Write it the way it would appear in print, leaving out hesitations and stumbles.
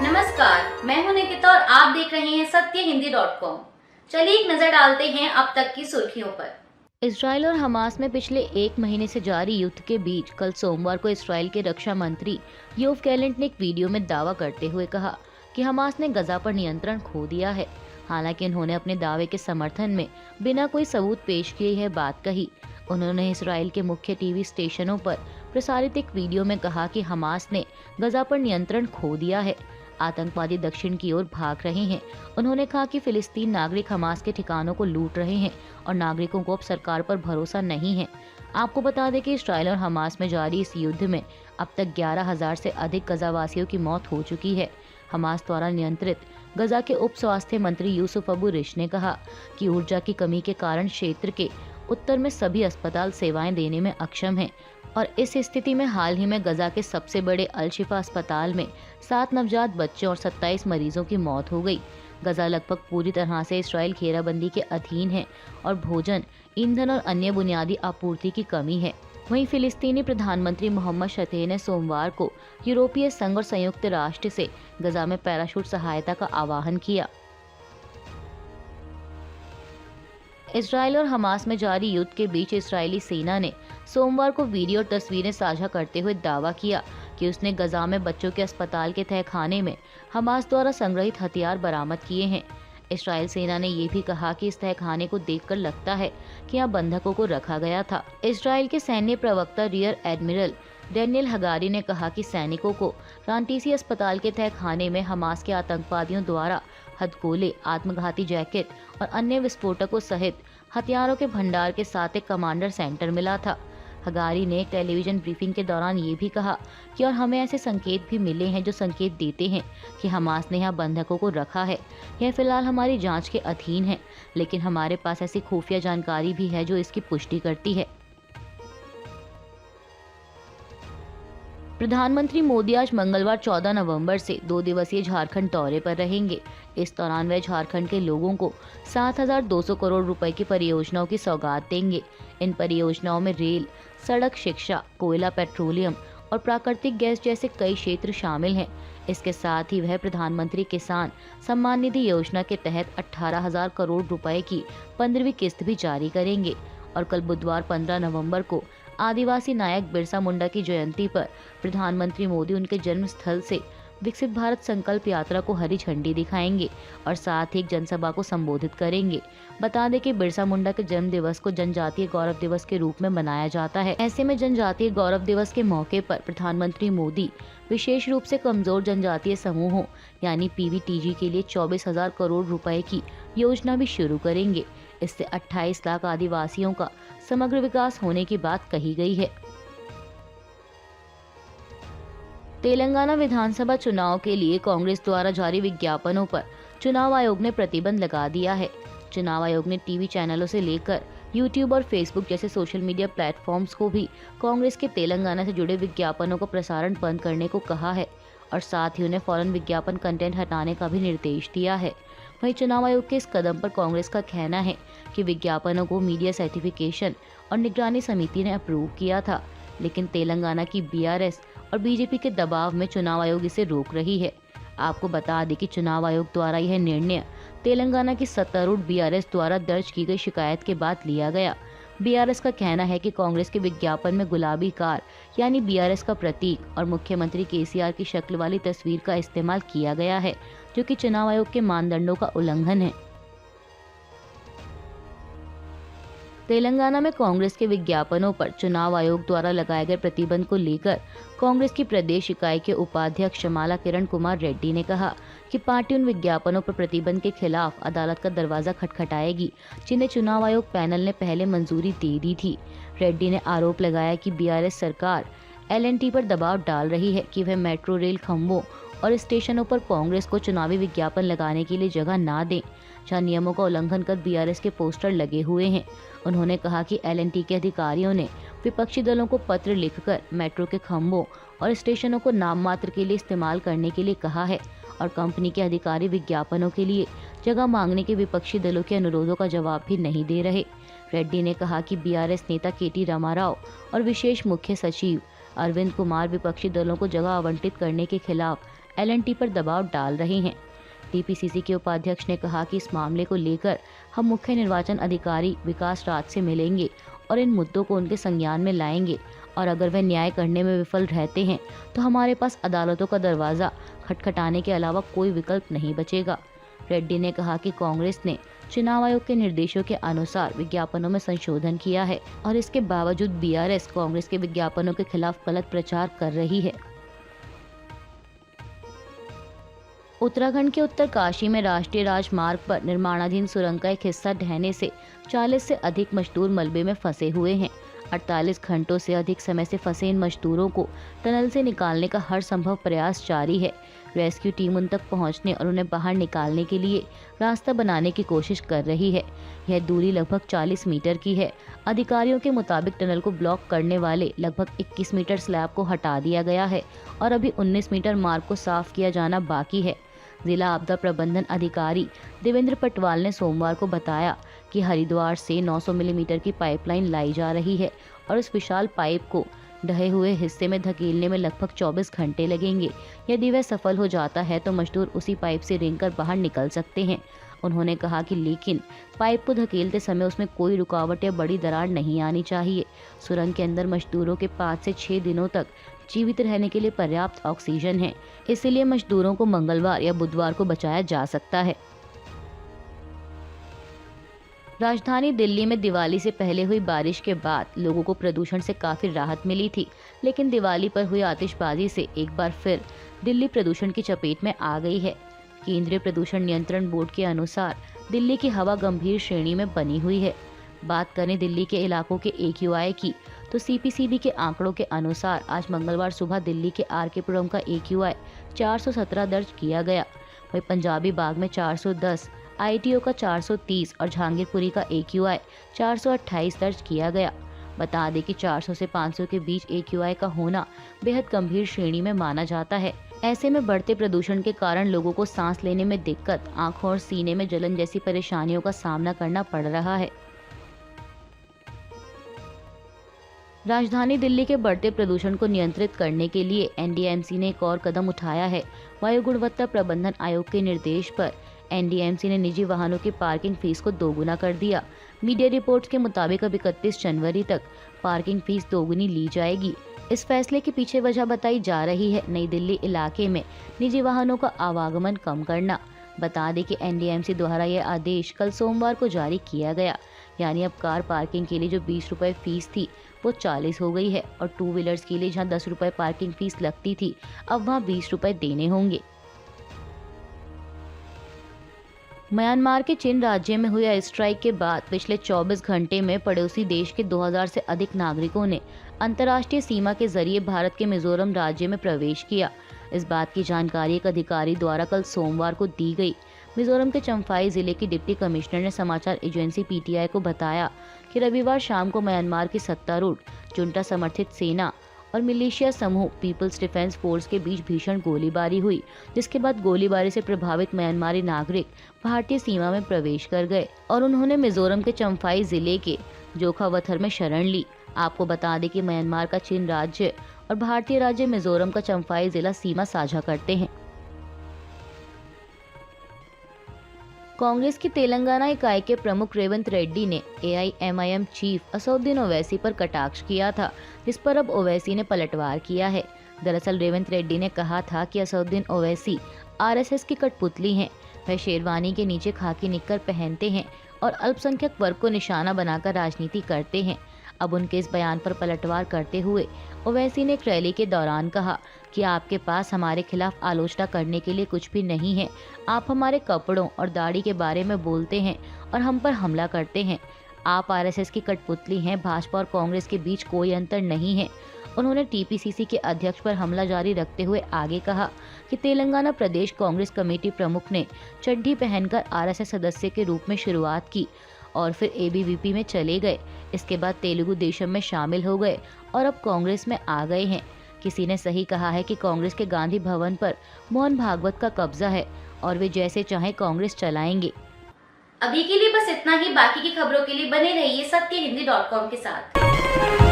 नमस्कार, मैं हूं निकिता और आप देख रहे हैं सत्यहिंदी.com। चलिए एक नजर डालते हैं अब तक की सुर्खियों पर। इसराइल और हमास में पिछले एक महीने से जारी युद्ध के बीच कल सोमवार को इसराइल के रक्षा मंत्री योव गैलेंट ने एक वीडियो में दावा करते हुए कहा कि हमास ने गजा पर नियंत्रण खो दिया है। हालांकि उन्होंने अपने दावे के समर्थन में बिना कोई सबूत पेश किए यह बात कही। उन्होंने इसराइल के मुख्य टीवी स्टेशनों पर प्रसारित एक वीडियो में कहा कि हमास ने गजा पर नियंत्रण खो दिया है, आतंकवादी दक्षिण की ओर भाग रहे हैं। उन्होंने कहा कि फिलिस्तीन नागरिक हमास के ठिकानों को लूट रहे हैं और नागरिकों को अब सरकार पर भरोसा नहीं है। आपको बता दें कि इसराइल और हमास में जारी इस युद्ध में अब तक 11,000 से अधिक गजावासियों की मौत हो चुकी है। हमास द्वारा नियंत्रित गजा के उप स्वास्थ्य मंत्री यूसुफ अबू रिश ने कहा कि ऊर्जा की कमी के कारण क्षेत्र के उत्तर में सभी अस्पताल सेवाएं देने में अक्षम हैं और इस स्थिति में हाल ही में गजा के सबसे बड़े अल शिफा अस्पताल में 7 नवजात बच्चों और 27 मरीजों की मौत हो गई। गजा लगभग पूरी तरह से इसराइल घेराबंदी के अधीन है और भोजन, ईंधन और अन्य बुनियादी आपूर्ति की कमी है। वहीं फिलिस्तीनी प्रधानमंत्री मोहम्मद शतेह ने सोमवार को यूरोपीय संघ और संयुक्त राष्ट्र से गजा में पैराशूट सहायता का आह्वान किया। इसराइल और हमास में जारी युद्ध के बीच इस्राएली सेना ने सोमवार को वीडियो और तस्वीरें साझा करते हुए दावा किया कि उसने गजा में बच्चों के अस्पताल के तहखाने में हमास द्वारा संग्रहित हथियार बरामद किए हैं। इसराइल सेना ने यह भी कहा कि इस तहखाने को देखकर लगता है कि यहाँ बंधकों को रखा गया था। इसराइल के सैन्य प्रवक्ता रियर एडमिरल डैनियल हगारी ने कहा कि सैनिकों को रांटीसी अस्पताल के तहखाने में हमास के आतंकवादियों द्वारा हथगोले, आत्मघाती जैकेट और अन्य विस्फोटकों सहित हथियारों के भंडार के साथ एक कमांडर सेंटर मिला था। हगारी ने टेलीविजन ब्रीफिंग के दौरान ये भी कहा कि और हमें ऐसे संकेत भी मिले हैं जो संकेत देते हैं कि हमास ने यहाँ बंधकों को रखा है। यह फिलहाल हमारी जांच के अधीन है, लेकिन हमारे पास ऐसी खुफिया जानकारी भी है जो इसकी पुष्टि करती है। प्रधानमंत्री मोदी आज मंगलवार 14 नवंबर से 2 दिवसीय झारखंड दौरे पर रहेंगे। इस दौरान वे झारखंड के लोगों को 7,200 करोड़ रुपए की परियोजनाओं की सौगात देंगे। इन परियोजनाओं में रेल, सड़क, शिक्षा, कोयला, पेट्रोलियम और प्राकृतिक गैस जैसे कई क्षेत्र शामिल हैं। इसके साथ ही वह प्रधानमंत्री किसान सम्मान निधि योजना के तहत 18,000 करोड़ रुपए की 15वीं किस्त भी जारी करेंगे। और कल बुधवार 15 नवंबर को आदिवासी नायक बिरसा मुंडा की जयंती पर प्रधानमंत्री मोदी उनके जन्म स्थल से विकसित भारत संकल्प यात्रा को हरी झंडी दिखाएंगे और साथ ही एक जनसभा को संबोधित करेंगे। बता दें कि बिरसा मुंडा के जन्म दिवस को जनजातीय गौरव दिवस के रूप में मनाया जाता है। ऐसे में जनजातीय गौरव दिवस के मौके पर प्रधानमंत्री मोदी विशेष रूप से कमजोर जनजातीय समूहों यानी पीवीटीजी के लिए 24,000 करोड़ रुपए की योजना भी शुरू करेंगे। इससे 28 लाख आदिवासियों का समग्र विकास होने की बात कही गई है। तेलंगाना विधानसभा चुनाव के लिए कांग्रेस द्वारा जारी विज्ञापनों पर चुनाव आयोग ने प्रतिबंध लगा दिया है। चुनाव आयोग ने टीवी चैनलों से लेकर यूट्यूब और फेसबुक जैसे सोशल मीडिया प्लेटफॉर्म्स को भी कांग्रेस के तेलंगाना से जुड़े विज्ञापनों का प्रसारण बंद करने को कहा है और साथ ही उन्हें फौरन विज्ञापन कंटेंट हटाने का भी निर्देश दिया है। वहीं चुनाव आयोग के इस कदम पर कांग्रेस का कहना है कि विज्ञापनों को मीडिया सर्टिफिकेशन और निगरानी समिति ने अप्रूव किया था, लेकिन तेलंगाना की बीआरएस और बीजेपी के दबाव में चुनाव आयोग इसे रोक रही है। आपको बता दें कि चुनाव आयोग द्वारा यह निर्णय तेलंगाना की सत्तारूढ़ बीआरएस द्वारा दर्ज की गई शिकायत के बाद लिया गया। बीआरएस का कहना है कि कांग्रेस के विज्ञापन में गुलाबी कार यानी बीआरएस का प्रतीक और मुख्यमंत्री केसीआर की शक्ल वाली तस्वीर का इस्तेमाल किया गया है, जो कि चुनाव आयोग के मानदंडों का उल्लंघन है। तेलंगाना में कांग्रेस के विज्ञापनों पर चुनाव आयोग द्वारा लगाए गए प्रतिबंध को लेकर कांग्रेस की प्रदेश इकाई के उपाध्यक्ष शमाला किरण कुमार रेड्डी ने कहा कि पार्टी उन विज्ञापनों पर प्रतिबंध के खिलाफ अदालत का दरवाजा खटखटाएगी जिन्हें चुनाव आयोग पैनल ने पहले मंजूरी दे दी थी। रेड्डी ने आरोप लगाया कि बीआरएस सरकार एलएनटी पर दबाव डाल रही है कि वह मेट्रो रेल खंभों और स्टेशनों पर कांग्रेस को चुनावी विज्ञापन लगाने के लिए जगह ना दें, जहां नियमों का उल्लंघन कर बीआरएस के पोस्टर लगे हुए हैं। उन्होंने कहा कि एलएनटी के अधिकारियों ने विपक्षी दलों को पत्र लिखकर मेट्रो के खंभों और स्टेशनों को नाम मात्र के लिए इस्तेमाल करने के लिए कहा है और कंपनी के अधिकारी विज्ञापनों के लिए जगह मांगने के विपक्षी दलों के अनुरोधों का जवाब भी नहीं दे रहे। रेड्डी ने कहा कि बीआरएस नेता केटी रामाराव और विशेष मुख्य सचिव अरविंद कुमार विपक्षी दलों को जगह आवंटित करने के खिलाफ एलएनटी पर दबाव डाल रहे हैं। टीपीसीसी के उपाध्यक्ष ने कहा कि इस मामले को लेकर हम मुख्य निर्वाचन अधिकारी विकास राज से मिलेंगे और इन मुद्दों को उनके संज्ञान में लाएंगे, और अगर वे न्याय करने में विफल रहते हैं तो हमारे पास अदालतों का दरवाजा खटखटाने के अलावा कोई विकल्प नहीं बचेगा। रेड्डी ने कहा कि कांग्रेस ने चुनाव आयोग के निर्देशों के अनुसार विज्ञापनों में संशोधन किया है और इसके बावजूद बीआरएस कांग्रेस के विज्ञापनों के खिलाफ गलत प्रचार कर रही है। उत्तराखंड के उत्तरकाशी में राष्ट्रीय राजमार्ग पर निर्माणाधीन सुरंग का एक हिस्सा ढहने से 40 से अधिक मजदूर मलबे में फंसे हुए हैं। 48 घंटों से अधिक समय से फंसे इन मजदूरों को टनल से निकालने का हर संभव प्रयास जारी है। रेस्क्यू टीम उन तक पहुंचने और उन्हें बाहर निकालने के लिए रास्ता बनाने की कोशिश कर रही है। यह दूरी लगभग 40 मीटर की है। अधिकारियों के मुताबिक टनल को ब्लॉक करने वाले लगभग 21 मीटर स्लैब को हटा दिया गया है और अभी 19 मीटर मार्ग को साफ किया जाना बाकी है। जिला आपदा प्रबंधन अधिकारी देवेंद्र पटवाल ने सोमवार को बताया कि हरिद्वार से 900 मिलीमीटर की पाइपलाइन लाई जा रही है और इस विशाल पाइप को ढहे हुए हिस्से में धकेलने में लगभग 24 घंटे लगेंगे। यदि वह सफल हो जाता है तो मजदूर उसी पाइप से रेंगकर बाहर निकल सकते हैं। उन्होंने कहा कि लेकिन पाइप को धकेलते समय उसमें कोई रुकावट या बड़ी दरार नहीं आनी चाहिए। सुरंग के अंदर मजदूरों के 5 से 6 दिनों तक जीवित रहने के लिए पर्याप्त ऑक्सीजन है, इसलिए मजदूरों को मंगलवार या बुधवार को बचाया जा सकता है। राजधानी दिल्ली में दिवाली से पहले हुई बारिश के बाद लोगों को प्रदूषण से काफी राहत मिली थी, लेकिन दिवाली पर हुई आतिशबाजी से एक बार फिर दिल्ली प्रदूषण की चपेट में आ गई है। केंद्रीय प्रदूषण नियंत्रण बोर्ड के अनुसार दिल्ली की हवा गंभीर श्रेणी में बनी हुई है। बात करें दिल्ली के इलाकों के AQI की, तो CPCB के आंकड़ों के अनुसार आज मंगलवार सुबह दिल्ली के RK पुरम का AQI 417 दर्ज किया गया। वहीं पंजाबी बाग में 410, ITO का 430 और जहांगीरपुरी का AQI 428 दर्ज किया गया। बता दें कि 400 से 500 के बीच AQI का होना बेहद गंभीर श्रेणी में माना जाता है। ऐसे में बढ़ते प्रदूषण के कारण लोगों को सांस लेने में दिक्कत, आंखों और सीने में जलन जैसी परेशानियों का सामना करना पड़ रहा है। राजधानी दिल्ली के बढ़ते प्रदूषण को नियंत्रित करने के लिए NDMC ने एक और कदम उठाया है। वायु गुणवत्ता प्रबंधन आयोग के निर्देश पर NDMC ने निजी वाहनों की पार्किंग फीस को दोगुना कर दिया। मीडिया रिपोर्ट्स के मुताबिक अब 31 जनवरी तक पार्किंग फीस दोगुनी ली जाएगी। इस फैसले के पीछे वजह बताई जा रही है नई दिल्ली इलाके में निजी वाहनों का आवागमन कम करना। बता दें कि NDMC द्वारा यह आदेश कल सोमवार को जारी किया गया, यानी अब कार पार्किंग के लिए जो 20 रुपए फीस थी वो 40 हो गई है और 2 व्हीलर्स के लिए जहां 10 रुपए पार्किंग फीस लगती थी अब वहां 20 रुपए देने होंगे। म्यांमार के चिन राज्य में हुए एयर स्ट्राइक के बाद पिछले 24 घंटे में पड़ोसी देश के 2000 से अधिक नागरिकों ने अंतर्राष्ट्रीय सीमा के जरिए भारत के मिजोरम राज्य में प्रवेश किया। इस बात की जानकारी एक अधिकारी द्वारा कल सोमवार को दी गई। मिजोरम के चम्फाई जिले की डिप्टी कमिश्नर ने समाचार एजेंसी PTI को बताया कि रविवार शाम को म्यांमार की सत्तारूढ़ जुंटा समर्थित सेना और मिलिशिया समूह पीपल्स डिफेंस फोर्स के बीच भीषण गोलीबारी हुई, जिसके बाद गोलीबारी से प्रभावित म्यांमारी नागरिक भारतीय सीमा में प्रवेश कर गए और उन्होंने मिजोरम के चम्फाई जिले के जोखावथर में शरण ली। आपको बता दें कि म्यांमार का चीन राज्य और भारतीय राज्य मिजोरम का चम्फाई जिला सीमा साझा करते हैं। कांग्रेस की तेलंगाना इकाई के प्रमुख रेवंत रेड्डी ने AIMIM चीफ असदुद्दीन ओवैसी पर कटाक्ष किया था, जिस पर अब ओवैसी ने पलटवार किया है। दरअसल रेवंत रेड्डी ने कहा था कि असदुद्दीन ओवैसी RSS की कठपुतली हैं। वह शेरवानी के नीचे खाकी निक्कर पहनते हैं और अल्पसंख्यक वर्ग को निशाना बनाकर राजनीति करते हैं। अब उनके इस बयान पर पलटवार करते हुए ओवैसी ने एक रैली के दौरान कहा कि आपके पास हमारे खिलाफ आलोचना करने के लिए कुछ भी नहीं है। आप हमारे कपड़ों और दाढ़ी के बारे में बोलते हैं और हम पर हमला करते हैं। आप RSS की कठपुतली हैं। भाजपा और कांग्रेस के बीच कोई अंतर नहीं है। उन्होंने TPCC के अध्यक्ष पर हमला जारी रखते हुए आगे कहा कि तेलंगाना प्रदेश कांग्रेस कमेटी प्रमुख ने चड्ढी पहनकर RSS सदस्य के रूप में शुरुआत की और फिर ABVP में चले गए। इसके बाद तेलुगु देशम में शामिल हो गए और अब कांग्रेस में आ गए हैं। किसी ने सही कहा है कि कांग्रेस के गांधी भवन पर मोहन भागवत का कब्जा है और वे जैसे चाहे कांग्रेस चलाएंगे। अभी के लिए बस इतना ही। बाकी की खबरों के लिए बने रहिए सत्यहिंदी.com के साथ।